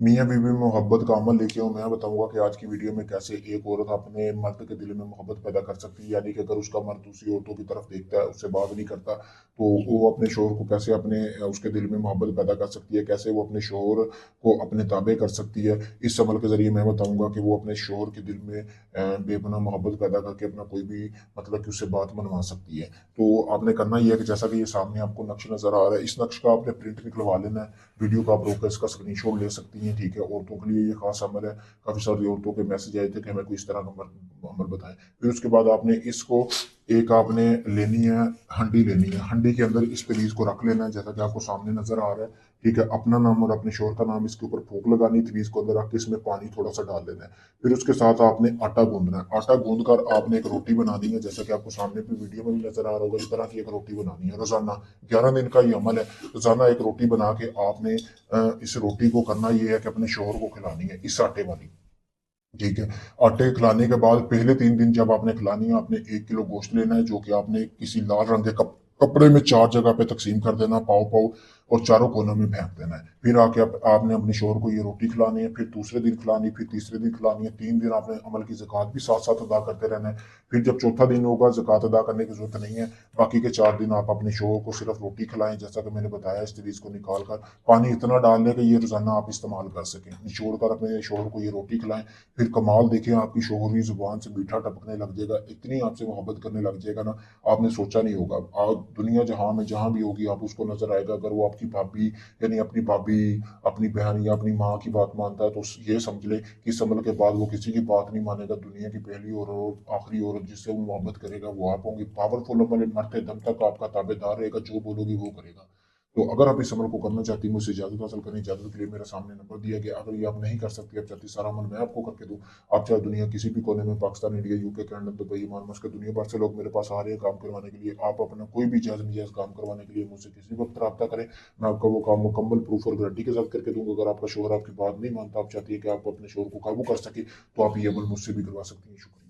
मियाँ बीवी में मोहब्बत का अमल लेके हूँ। मैं बताऊंगा कि आज की वीडियो में कैसे एक औरत अपने मर्द के दिल में मोहब्बत पैदा कर सकती है, यानी कि अगर उसका मर्द दूसरी औरतों की तरफ देखता है, उससे बात नहीं करता, तो वो अपने शोहर को कैसे अपने उसके दिल में मोहब्बत पैदा कर सकती है, कैसे वो अपने शोहर को अपने ताबे कर सकती है। इस अमल के जरिए मैं बताऊंगा कि वो अपने शोहर के दिल में बेपनाह मोहब्बत पैदा करके अपना कोई भी मतलब कि उससे बात मनवा सकती है। तो आपने करना ये है कि जैसा कि ये सामने आपको नक्श नजर आ रहा है, इस नक्श का आपने प्रिंट निकलवा लेना है। वीडियो का आप रोक इसका स्क्रीनशॉट ले सकती हैं, ठीक है। औरतों के लिए ये खास अमल है। काफ़ी सारी औरतों के मैसेज आए थे कि हमें कोई इस तरह का अमल बताएं। फिर उसके बाद आपने इसको एक आपने लेनी है, हंडी लेनी है। हंडी के अंदर इस तवीज़ को रख लेना है जैसा कि आपको सामने नजर आ रहा है, ठीक है। अपना नाम और अपने शोहर का नाम इसके ऊपर फूंक लगानी, तवीज़ को अंदर रख के इसमें पानी थोड़ा सा डाल देना है। फिर उसके साथ आपने आटा गूंदना है। आटा गूंद कर आपने एक रोटी बनानी है, जैसा कि आपको सामने भी वीडियो में भी नजर आ रहा होगा। इस तरह की एक रोटी बनानी है रोजाना। 11 दिन का ये अमल है। रोजाना एक रोटी बना के आपने इस रोटी को करना ये है कि अपने शोहर को खिलानी है, इस आटे वाली, ठीक है। आटे खिलाने के बाद पहले 3 दिन जब आपने खिलानी है, आपने 1 किलो गोश्त लेना है, जो कि आपने किसी लाल रंग के कपड़े में 4 जगह पे तकसीम कर देना, पाव पाव, और चारों कोनों में फेंक देना है। फिर आके आपने अपने शोहर को ये रोटी खिलानी है, फिर दूसरे दिन खिलानी, फिर तीसरे दिन खिलानी है। 3 दिन आपने अमल की ज़कात भी साथ साथ अदा करते रहना है। फिर जब चौथा दिन होगा, ज़कात अदा करने की जरूरत नहीं है। बाकी के 4 दिन आप अपने शोहर को सिर्फ रोटी खिलाएं, जैसा कि मैंने बताया। इस तरीके को निकाल कर पानी इतना डाल दें कि ये रोजाना आप इस्तेमाल कर सकें। निचोड़ कर अपने शोहर को ये रोटी खिलाएं। फिर कमाल देखें, आपकी शोहर की जुबान से मीठा टपकने लग जाएगा, इतनी आपसे मोहब्बत करने लग जाएगा ना, आपने सोचा नहीं होगा। आप दुनिया जहां में जहां भी होगी, आप उसको नजर आएगा। अगर वो आपकी भाभी, यानी अपनी भाभी, अपनी बहन या अपनी माँ की बात मानता है, तो ये समझ ले कि इस अमल के बाद वो किसी की बात नहीं मानेगा। दुनिया की पहली और आखिरी औरत जिससे वो मोहब्बत करेगा वो आप होंगी। पावरफुल अमल है, मरते दम तक आपका ताबेदार रहेगा, जो बोलोगी वो करेगा। तो अगर आप इस अमल को करना चाहती हैं, मुझसे इजाजत हासिल करें। इजाजत के लिए मेरा सामने नंबर दिया गया। अगर ये आप नहीं कर सकती, आप चाहती सारा अमल मैं आपको करके दूं, आप चाहे दुनिया किसी भी कोने में, Pakistan, India, UK, Canada, Dubai, Oman, Muscat, दुनिया भर से लोग मेरे पास आ रहे हैं काम करवाने के लिए। आप अपना कोई भी जायज़ नजायज़ काम करवाने के लिए मुझसे किसी वक्त रब्ता करें। मैं आपका वो काम मुकम्मल प्रूफ और गारंटी के साथ करके दूंगा। अगर आपका शोहर आपकी बात नहीं मानता, आप चाहती है कि आप अपने शोहर को काबू कर सके, तो आप ये अमल मुझसे भी करवा सकती हैं। शुक्रिया।